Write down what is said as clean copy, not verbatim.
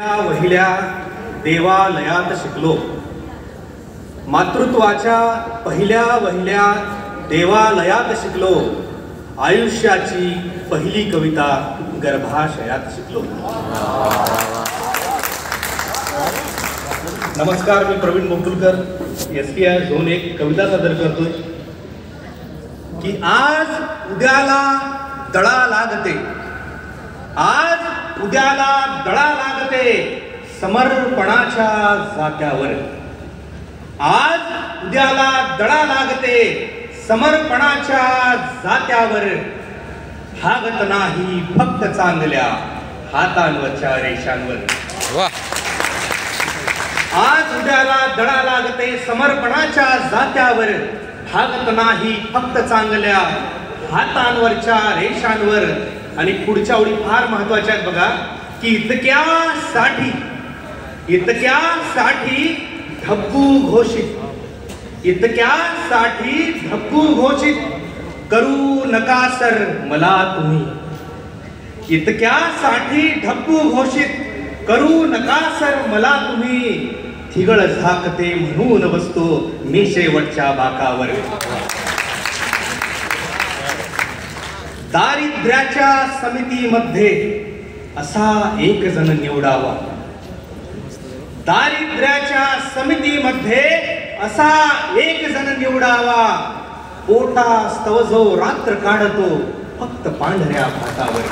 वहिल्या देवालयात शिकलो. मातृत्वाच्या पहिल्या वहिल्या देवालयात शिकलो. आयुष्याची पहिली कविता गर्भाशयात शिकलो. नमस्कार, मी प्रवीण मोटुलकर, STI झोन 1 कविता सादर करतोय की आज उद्याला दळा लागते, आज उद्याला दळा लागते समर्पणाच्या जात्यावर. आज उद्याला दळा लागते समर्पणाच्या जात्यावर. भागत नाही फक्त चांगल्या हातांवरच्या रेषांवर. आज उद्याला दळा लागते समर्पणाच्या जात्यावर. भागत नाही फक्त चांगल्या हातांवरच्या रेषांवर. आणि पुढच्या ओळी फार महत्वाच्या आहेत बघा, की इतक्यासाठी धब्बू घोषित, इतक्यासाठी धब्बू घोषित करू नका सर मला तुम्ही. इतक्यासाठी धब्बू घोषित करू नका सर मला तुम्ही. थिगळ झाकते म्हणून बसतो मी शेवटच्या बाकावर. दारिद्र्याच्या समितीमध्ये असा एक जण निवडावा. दारिद्र्याच्या समितीमध्ये असा एक जण निवडावा. पोटास्तव जो रात्र काढतो फक्त पांढऱ्या भातावर.